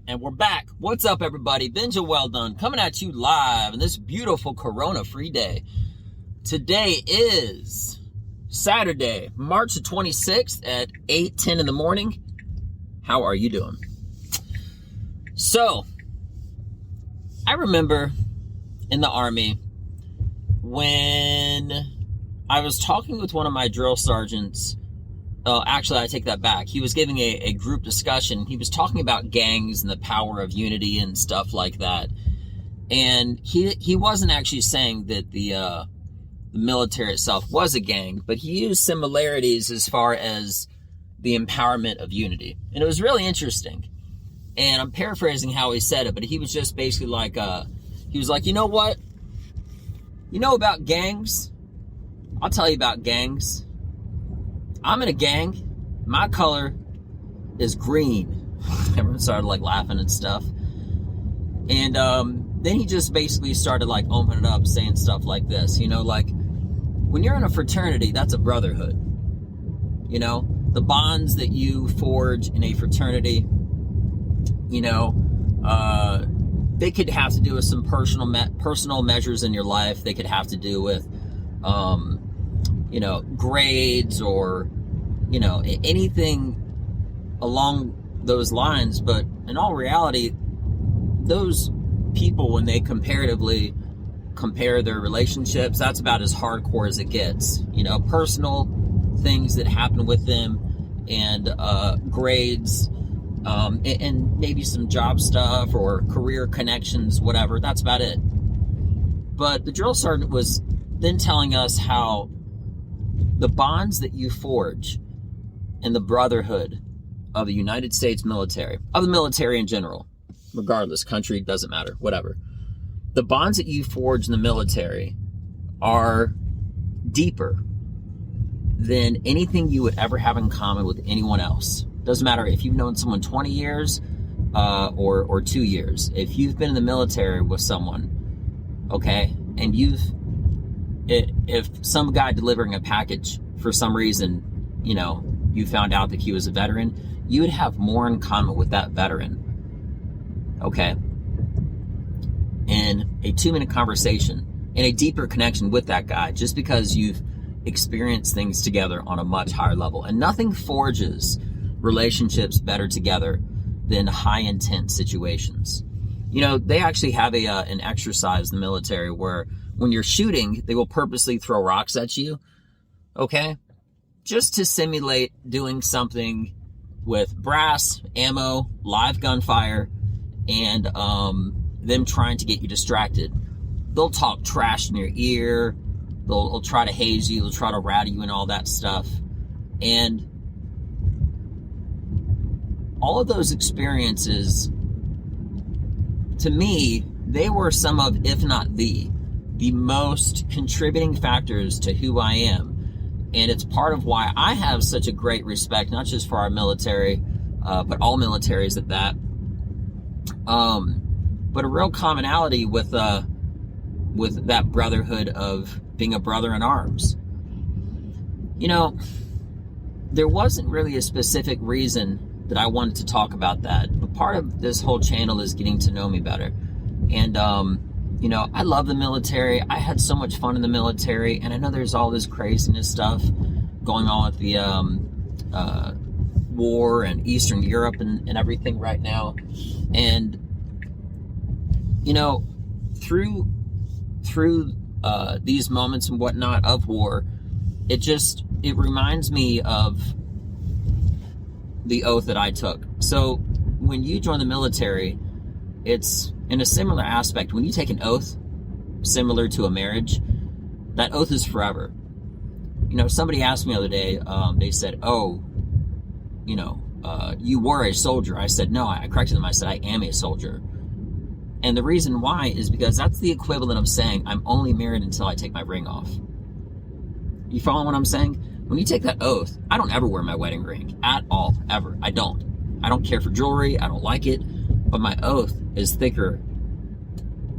And we're back. What's up, everybody? Benja Welldone coming at you live on this beautiful Corona-free day. Today is Saturday, March the 26th at 8:10 in the morning. How are you doing? So, I remember in the Army when I was talking with one of my drill sergeants. Actually, I take that back. He was giving a group discussion. He was talking about gangs and the power of unity and stuff like that. And he wasn't actually saying that the military itself was a gang, but he used similarities as far as the empowerment of unity. And it was really interesting. And I'm paraphrasing how he said it, but he was just basically like, he was like, you know what? You know about gangs? I'll tell you about gangs. I'm in a gang. My color is green. Everyone started like laughing and stuff. And then he just basically started like opening it up, saying stuff like this, you know, like when you're in a fraternity, that's a brotherhood. You know, the bonds that you forge in a fraternity, you know, they could have to do with some personal measures in your life. They could have to do with, you know, grades or, you know, anything along those lines. But in all reality, those people, when they comparatively compare their relationships, that's about as hardcore as it gets. You know, personal things that happen with them and grades and maybe some job stuff or career connections, whatever. That's about it. But the drill sergeant was then telling us how the bonds that you forge in the brotherhood of the United States military, of the military in general, regardless, country, doesn't matter, whatever. The bonds that you forge in the military are deeper than anything you would ever have in common with anyone else. Doesn't matter if you've known someone 20 years or 2 years. If you've been in the military with someone, okay, and if some guy delivering a package for some reason, you know, you found out that he was a veteran, you would have more in common with that veteran, okay, in a 2-minute conversation, in a deeper connection with that guy, just because you've experienced things together on a much higher level. And nothing forges relationships better together than high-intent situations. You know, they actually have an exercise in the military where when you're shooting, they will purposely throw rocks at you, okay? Just to simulate doing something with brass, ammo, live gunfire, and them trying to get you distracted. They'll talk trash in your ear. They'll try to haze you. They'll try to rattle you and all that stuff. And all of those experiences, to me, they were some of, if not the most contributing factors to who I am. And it's part of why I have such a great respect, not just for our military, but all militaries at that. But a real commonality with that brotherhood of being a brother in arms. You know, there wasn't really a specific reason that I wanted to talk about that. But part of this whole channel is getting to know me better. And, you know, I love the military. I had so much fun in the military. And I know there's all this craziness stuff going on with the war in Eastern Europe and everything right now. And, you know, through these moments and whatnot of war, it reminds me of the oath that I took. So when you join the military, it's in a similar aspect. When you take an oath similar to a marriage, that oath is forever. You know, somebody asked me the other day, they said, oh, you know, you were a soldier. I said, no, I corrected them. I said, I am a soldier. And the reason why is because that's the equivalent of saying I'm only married until I take my ring off. You follow what I'm saying? When you take that oath, I don't ever wear my wedding ring at all, ever. I don't care for jewelry. I don't like it. But my oath is thicker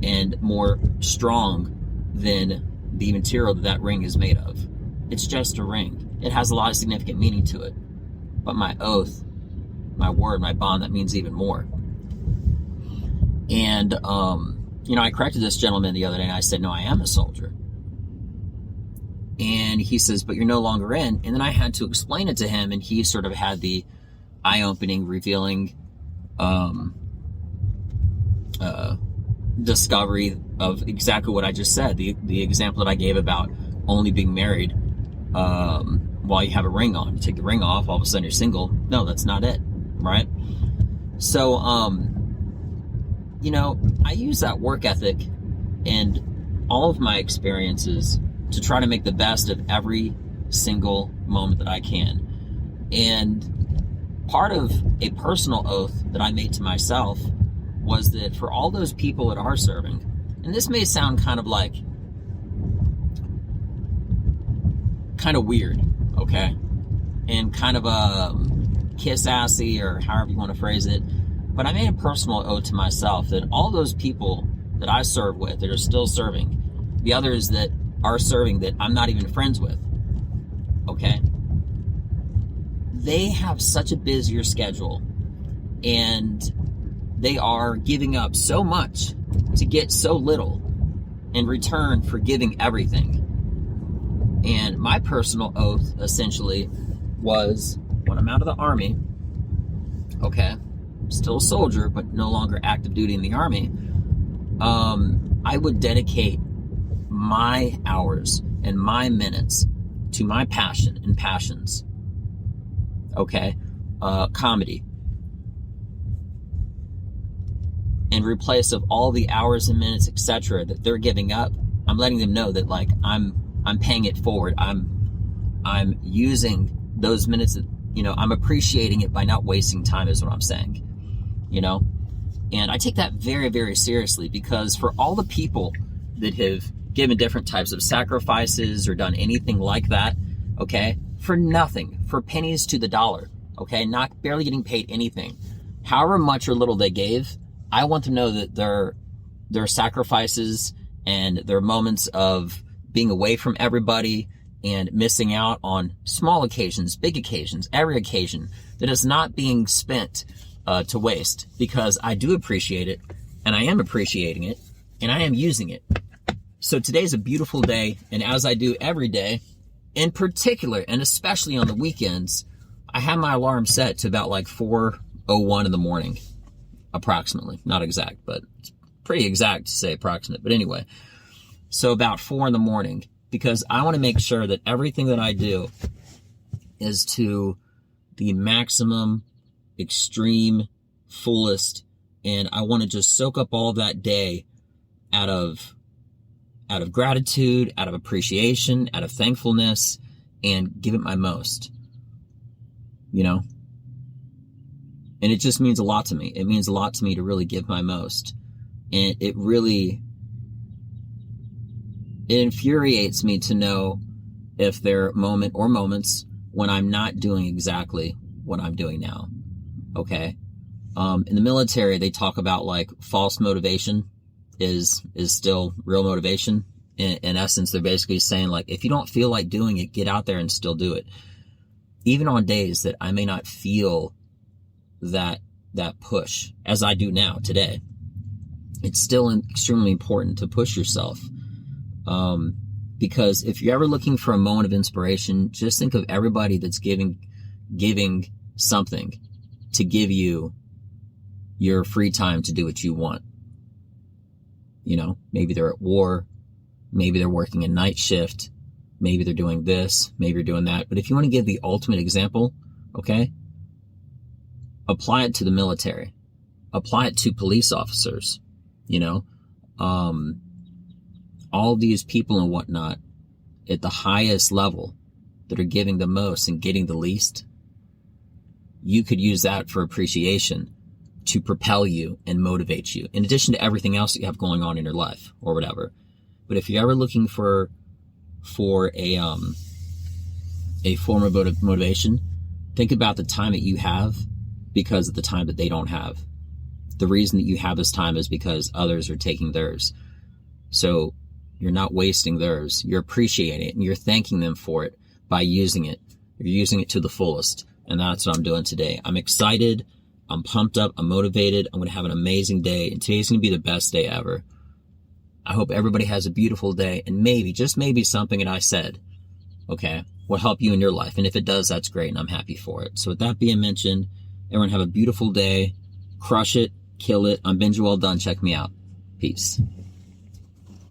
and more strong than the material that ring is made of. It's just a ring. It has a lot of significant meaning to it. But my oath, my word, my bond, that means even more. And, I corrected this gentleman the other day and I said, no, I am a soldier. And he says, but you're no longer in. And then I had to explain it to him, and he sort of had the eye-opening, revealing discovery of exactly what I just said. The example that I gave about only being married while you have a ring on. You take the ring off, all of a sudden you're single. No, that's not it, right? So, I use that work ethic and all of my experiences to try to make the best of every single moment that I can. And part of a personal oath that I made to myself was that for all those people that are serving, and this may sound kind of weird, okay? And kind of kiss-assy, or however you want to phrase it, but I made a personal oath to myself that all those people that I serve with, that are still serving, the others that are serving that I'm not even friends with, okay? They have such a busier schedule, and they are giving up so much to get so little in return for giving everything. And my personal oath, essentially, was when I'm out of the Army, okay, still a soldier, but no longer active duty in the Army, I would dedicate my hours and my minutes to my passion and passions, okay, comedy. In replace of all the hours and minutes, etc., that they're giving up, I'm letting them know that I'm paying it forward. I'm using those minutes that, I'm appreciating it by not wasting time, is what I'm saying, And I take that very, very seriously, because for all the people that have given different types of sacrifices or done anything like that, okay, for nothing, for pennies to the dollar, okay, not barely getting paid anything, however much or little they gave, I want to know that their sacrifices and their moments of being away from everybody and missing out on small occasions, big occasions, every occasion, that is not being spent to waste, because I do appreciate it, and I am appreciating it, and I am using it. So today's a beautiful day, and as I do every day, in particular, and especially on the weekends, I have my alarm set to about 4:01 in the morning. Approximately, not exact, but it's pretty exact to say approximate. But anyway, so about 4 in the morning, because I want to make sure that everything that I do is to the maximum, extreme, fullest, and I want to just soak up all that day out of gratitude, out of appreciation, out of thankfulness, and give it my most, And it just means a lot to me. It means a lot to me to really give my most. And it infuriates me to know if there are moments when I'm not doing exactly what I'm doing now. Okay? In the military, they talk about false motivation is still real motivation. In essence, they're basically saying if you don't feel like doing it, get out there and still do it. Even on days that I may not feel that push, as I do now today, it's still extremely important to push yourself. Because if you're ever looking for a moment of inspiration, just think of everybody that's giving something to give you your free time to do what you want. Maybe they're at war, maybe they're working a night shift, maybe they're doing this, maybe you're doing that. But if you want to give the ultimate example, okay, apply it to the military, apply it to police officers, all these people and whatnot at the highest level that are giving the most and getting the least. You could use that for appreciation to propel you and motivate you, in addition to everything else that you have going on in your life or whatever. But if you're ever looking for a form of motivation, think about the time that you have because of the time that they don't have. The reason that you have this time is because others are taking theirs. So you're not wasting theirs. You're appreciating it and you're thanking them for it by using it. You're using it to the fullest. And that's what I'm doing today. I'm excited. I'm pumped up. I'm motivated. I'm going to have an amazing day. And today's going to be the best day ever. I hope everybody has a beautiful day. And maybe, just maybe, something that I said, okay, will help you in your life. And if it does, that's great. And I'm happy for it. So with that being mentioned, everyone have a beautiful day. Crush it. Kill it. I'm Benja Welldone. Check me out. Peace.